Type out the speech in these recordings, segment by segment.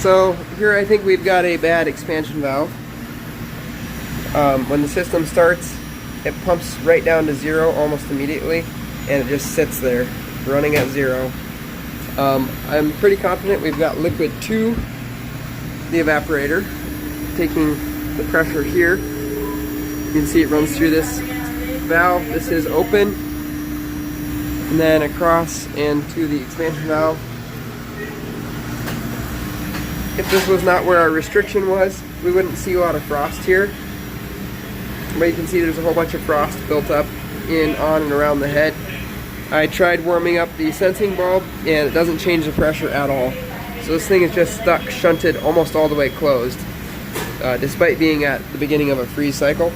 So here I think we've got a bad expansion valve. When the system starts, it pumps right down to zero almost immediately, and it just sits there running at zero. I'm pretty confident we've got liquid to the evaporator, taking the pressure here. You can see it runs through this valve. This is open, and then across into the expansion valve. If this was not where our restriction was, we wouldn't see a lot of frost here. But you can see there's a whole bunch of frost built up in, on, and around the head. I tried warming up the sensing bulb, and it doesn't change the pressure at all. So this thing is just stuck, shunted, almost all the way closed, despite being at the beginning of a freeze cycle.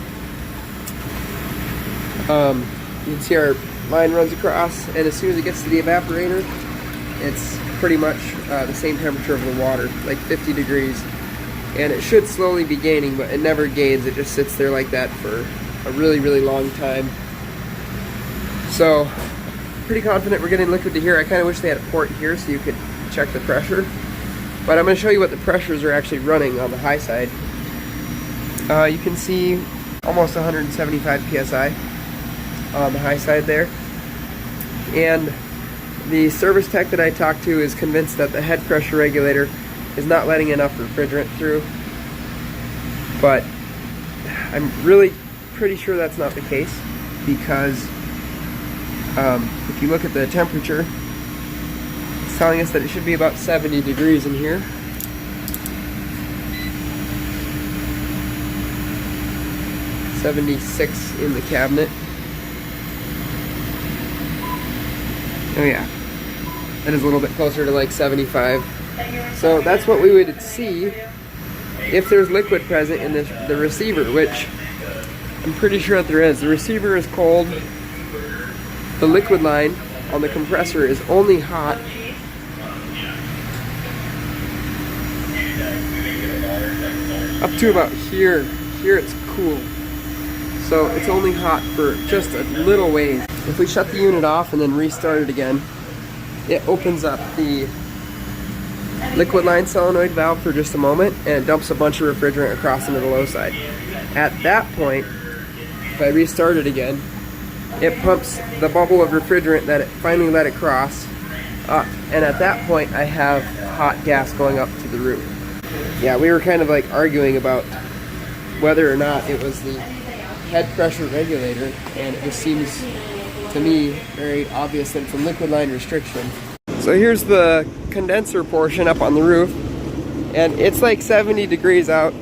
You can see our line runs across, and as soon as it gets to the evaporator, it's pretty much the same temperature of the water, like 50 degrees. And it should slowly be gaining, but it never gains. It just sits there like that for a really, really long time. So, pretty confident we're getting liquid to here. I kind of wish they had a port here so you could check the pressure. But I'm going to show you what the pressures are actually running on the high side. You can see almost 175 psi on the high side there. And the service tech that I talked to is convinced that the head pressure regulator is not letting enough refrigerant through, but I'm really pretty sure that's not the case, because if you look at the temperature, it's telling us that it should be about 70 degrees in here. .76 in the cabinet. Oh yeah, that is a little bit closer to like 75. So that's what we would see if there's liquid present in the receiver, which I'm pretty sure that there is. The receiver is cold. The liquid line on the compressor is only hot. Up to about here. Here it's cool. So it's only hot for just a little ways. If we shut the unit off and then restart it again, it opens up the liquid line solenoid valve for just a moment, and it dumps a bunch of refrigerant across into the low side. At that point, if I restart it again, it pumps the bubble of refrigerant that it finally let it cross up, and at that point I have hot gas going up to the roof. Yeah, we were kind of like arguing about whether or not it was the head pressure regulator, and it just seems to me very obvious that it's a liquid line restriction. So here's the condenser portion up on the roof, and it's like 70 degrees out,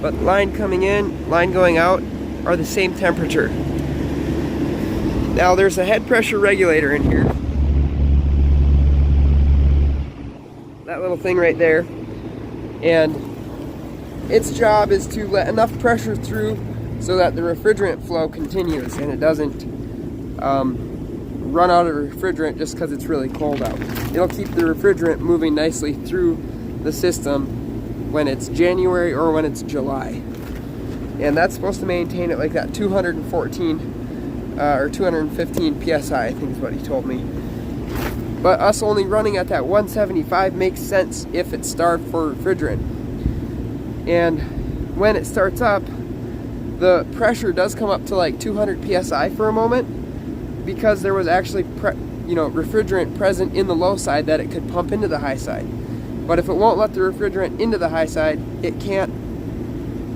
but line coming in, line going out are the same temperature. Now there's a head pressure regulator in here, that little thing right there, and its job is to let enough pressure through so that the refrigerant flow continues and it doesn't run out of refrigerant just because it's really cold out. It'll keep the refrigerant moving nicely through the system when it's January or when it's July. And that's supposed to maintain it like that 214 or 215 psi, I think is what he told me. But us only running at that 175 makes sense if it's starved for refrigerant. And when it starts up, the pressure does come up to like 200 psi for a moment, because there was actually refrigerant present in the low side that it could pump into the high side. But if it won't let the refrigerant into the high side, it can't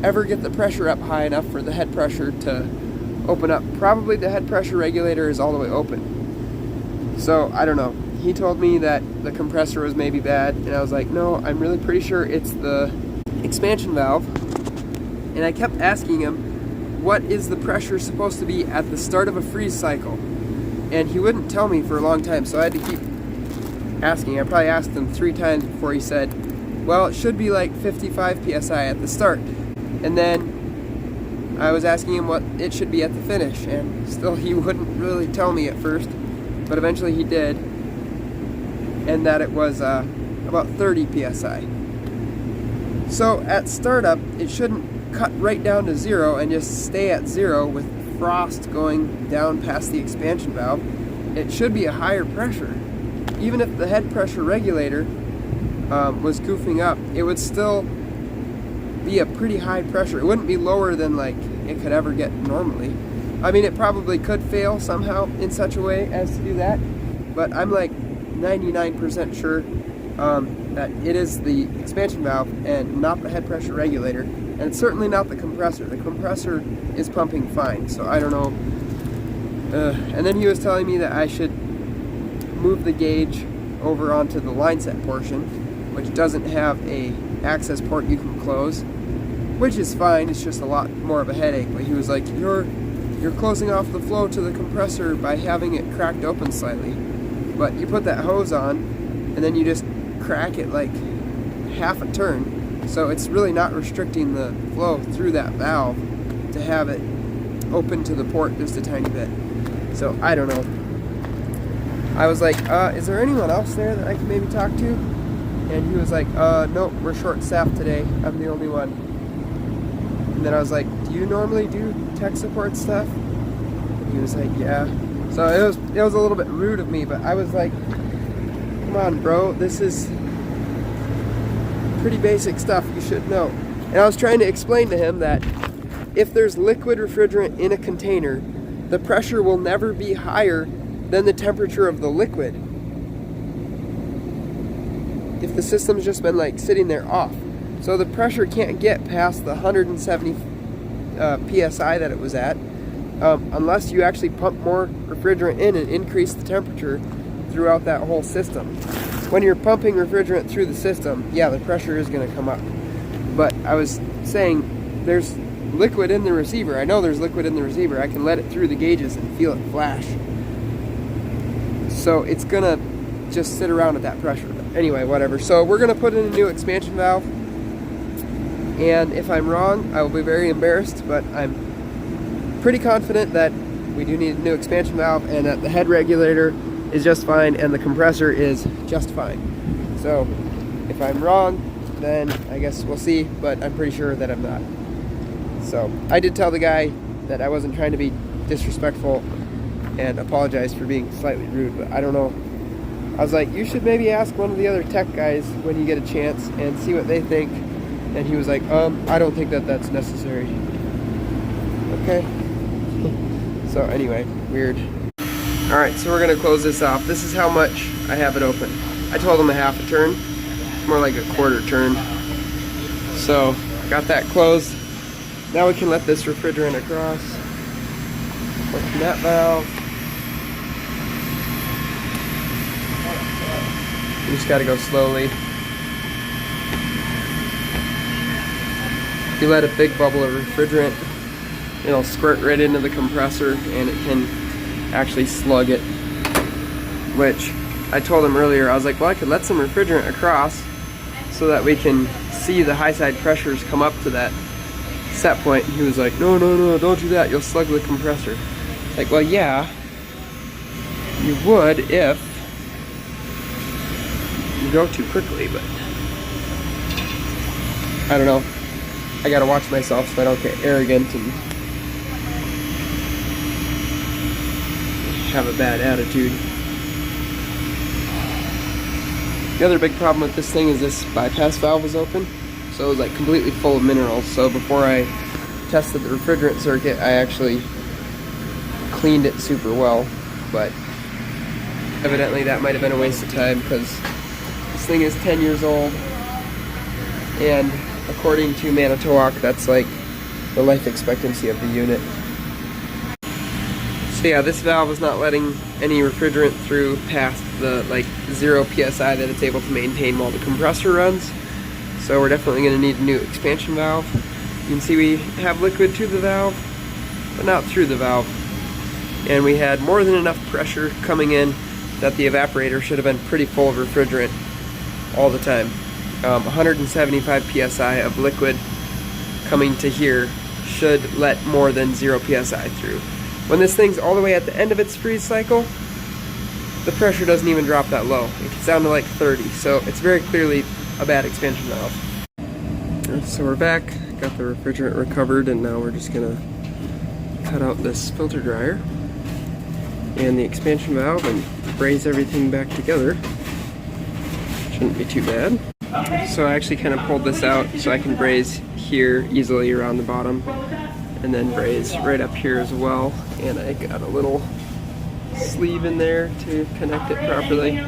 ever get the pressure up high enough for the head pressure to open up. Probably the head pressure regulator is all the way open. So I don't know. He told me that the compressor was maybe bad, and I was like, no, I'm really pretty sure it's the expansion valve. And I kept asking him, what is the pressure supposed to be at the start of a freeze cycle? And he wouldn't tell me for a long time, so I had to keep asking. I probably asked him 3 times before he said, well, it should be like 55 psi at the start. And then I was asking him what it should be at the finish, and still he wouldn't really tell me at first, but eventually he did, and that it was about 30 psi. So at startup, it shouldn't cut right down to zero and just stay at zero with frost going down past the expansion valve. It should be a higher pressure. Even if the head pressure regulator was goofing up, it would still be a pretty high pressure. It wouldn't be lower than like it could ever get normally. I mean, it probably could fail somehow in such a way as to do that, but I'm like 99% sure that it is the expansion valve and not the head pressure regulator, and it's certainly not the compressor. The compressor is pumping fine, so I don't know. And then he was telling me that I should move the gauge over onto the line set portion, which doesn't have a access port you can close, which is fine. It's just a lot more of a headache. But he was like, you're closing off the flow to the compressor by having it cracked open slightly, but you put that hose on and then you just crack it like half a turn, so it's really not restricting the flow through that valve to have it open to the port just a tiny bit. So I don't know. I was like, is there anyone else there that I can maybe talk to? And he was like, nope, we're short staffed today. I'm the only one. And then I was like, do you normally do tech support stuff? And he was like, yeah. So it was a little bit rude of me, but I was like, come on, bro, this is pretty basic stuff, you should know. And I was trying to explain to him that if there's liquid refrigerant in a container, the pressure will never be higher than the temperature of the liquid if the system's just been like sitting there off. So the pressure can't get past the 170 psi that it was at unless you actually pump more refrigerant in and increase the temperature throughout that whole system. When you're pumping refrigerant through the system, yeah, the pressure is going to come up. But I was saying there's liquid in the receiver. I know there's liquid in the receiver. I can let it through the gauges and feel it flash. So it's going to just sit around at that pressure. Anyway, whatever. So we're going to put in a new expansion valve. And if I'm wrong, I will be very embarrassed, but I'm pretty confident that we do need a new expansion valve and that the head regulator is just fine and the compressor is just fine. So if I'm wrong, then I guess we'll see, but I'm pretty sure that I'm not. So I did tell the guy that I wasn't trying to be disrespectful and apologize for being slightly rude, but I don't know. I was like, you should maybe ask one of the other tech guys when you get a chance and see what they think. And he was like, I don't think that that's necessary. Okay. So anyway, weird. Alright, so we're going to close this off. This is how much I have it open. I told him a half a turn. More like a quarter turn. So, got that closed. Now we can let this refrigerant across. Open that valve. You just got to go slowly. If you let a big bubble of refrigerant, it'll squirt right into the compressor and it can actually slug it, which I told him earlier. I was like, well, I could let some refrigerant across so that we can see the high side pressures come up to that set point. And he was like, no, don't do that, you'll slug the compressor. Like, well, yeah, you would if you go too quickly, but I don't know. I gotta watch myself so I don't get arrogant and have a bad attitude. The other big problem with this thing is this bypass valve was open, so it was like completely full of minerals. So before I tested the refrigerant circuit, I actually cleaned it super well, but evidently that might have been a waste of time because this thing is 10 years old, and according to Manitowoc, that's like the life expectancy of the unit. So yeah, this valve is not letting any refrigerant through past the like 0 psi that it's able to maintain while the compressor runs. So we're definitely going to need a new expansion valve. You can see we have liquid to the valve, but not through the valve. And we had more than enough pressure coming in that the evaporator should have been pretty full of refrigerant all the time. 175 psi of liquid coming to here should let more than 0 psi through. When this thing's all the way at the end of its freeze cycle, the pressure doesn't even drop that low. It gets down to like 30, so it's very clearly a bad expansion valve. So we're back, got the refrigerant recovered, and now we're just gonna cut out this filter dryer and the expansion valve and braze everything back together. Shouldn't be too bad. So I actually kind of pulled this out so I can braze here easily around the bottom, and then braze right up here as well. And I got a little sleeve in there to connect it properly.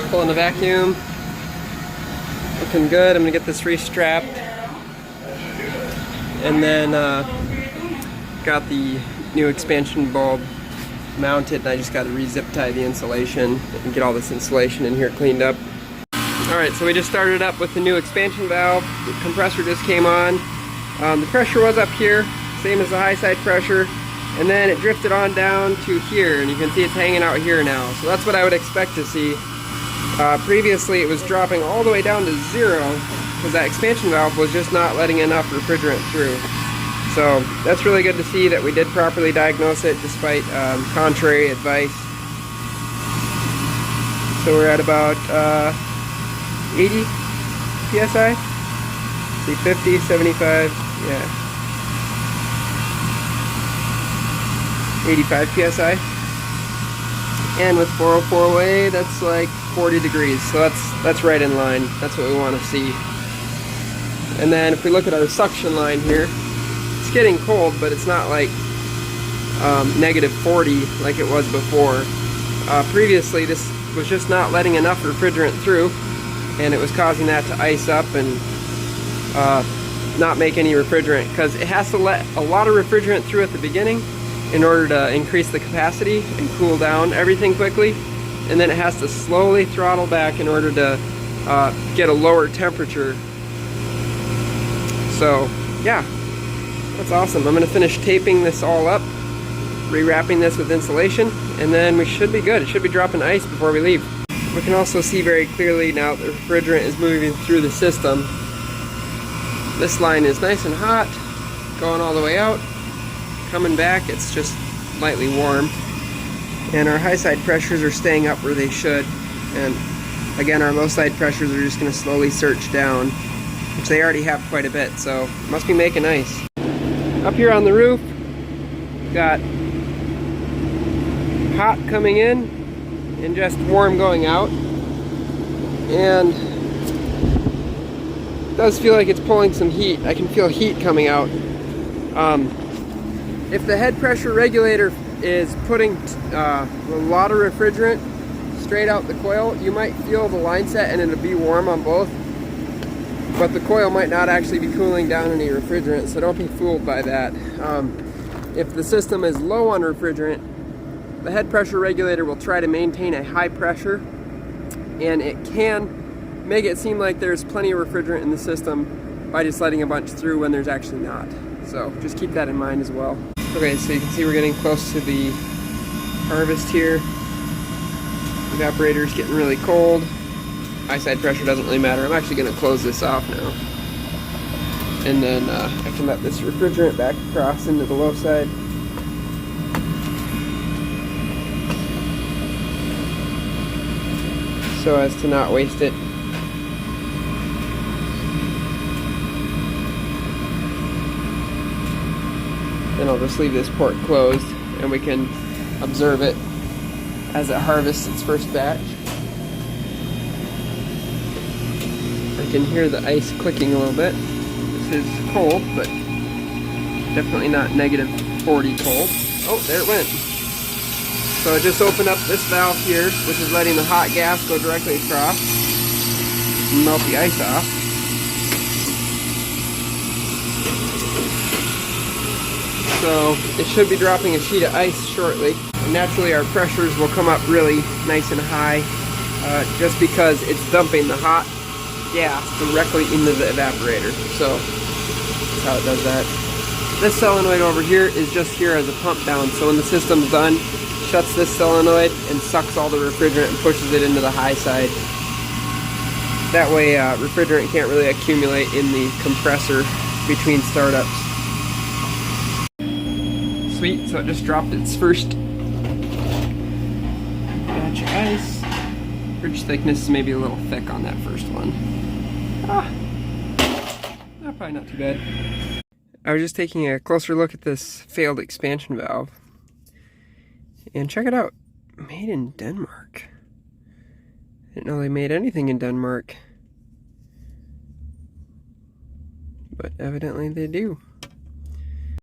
Pulling the vacuum, looking good. I'm gonna get this restrapped, and then got the new expansion bulb mounted, and I just got to re-zip tie the insulation and get all this insulation in here cleaned up. Alright, so we just started up with the new expansion valve. The compressor just came on. The pressure was up here, same as the high side pressure, and then it drifted on down to here, and you can see it's hanging out here now. So that's what I would expect to see. Previously it was dropping all the way down to 0 because that expansion valve was just not letting enough refrigerant through. So that's really good to see that we did properly diagnose it despite contrary advice. So we're at about 80 psi? See, 50, 75, yeah. 85 psi. And with 404 way, that's like 40 degrees. So that's right in line. That's what we want to see. And then if we look at our suction line here, it's getting cold, but it's not like negative 40 like it was before. Previously, this was just not letting enough refrigerant through, and it was causing that to ice up and not make any refrigerant, because it has to let a lot of refrigerant through at the beginning in order to increase the capacity and cool down everything quickly, and then it has to slowly throttle back in order to get a lower temperature. So yeah, that's awesome. I'm going to finish taping this all up, rewrapping this with insulation, and then we should be good. It should be dropping ice before we leave. We can also see very clearly now that the refrigerant is moving through the system. This line is nice and hot, going all the way out. Coming back, it's just lightly warm, and our high side pressures are staying up where they should, and again our low side pressures are just going to slowly surge down, which they already have quite a bit, so it must be making ice. Up here on the roof, got hot coming in and just warm going out, and it does feel like it's pulling some heat. I can feel heat coming out. If the head pressure regulator is putting a lot of refrigerant straight out the coil, you might feel the line set and it'll be warm on both, but the coil might not actually be cooling down any refrigerant, so don't be fooled by that. If the system is low on refrigerant, the head pressure regulator will try to maintain a high pressure, and it can make it seem like there's plenty of refrigerant in the system by just letting a bunch through when there's actually not. So just keep that in mind as well. Okay, so you can see we're getting close to the harvest here. The evaporator's getting really cold. High side pressure doesn't really matter. I'm actually going to close this off now. And then I can let this refrigerant back across into the low side. So as to not waste it Then I'll just leave this port closed and we can observe it as it harvests its first batch. I can hear the ice clicking a little bit. This is cold, but definitely not negative 40 cold. Oh, there it went. So I just opened up this valve here, which is letting the hot gas go directly across and melt the ice off. So it should be dropping a sheet of ice shortly. And naturally our pressures will come up really nice and high just because it's dumping the hot gas directly into the evaporator. So that's how it does that. This solenoid over here is just here as a pump down. So when the system's done, shuts this solenoid and sucks all the refrigerant and pushes it into the high side. That way refrigerant can't really accumulate in the compressor between startups. Sweet, so it just dropped its first batch of ice. Ridge thickness is maybe a little thick on that first one. Probably not too bad. I was just taking a closer look at this failed expansion valve. And check it out. Made in Denmark. Didn't know they made anything in Denmark. But evidently they do.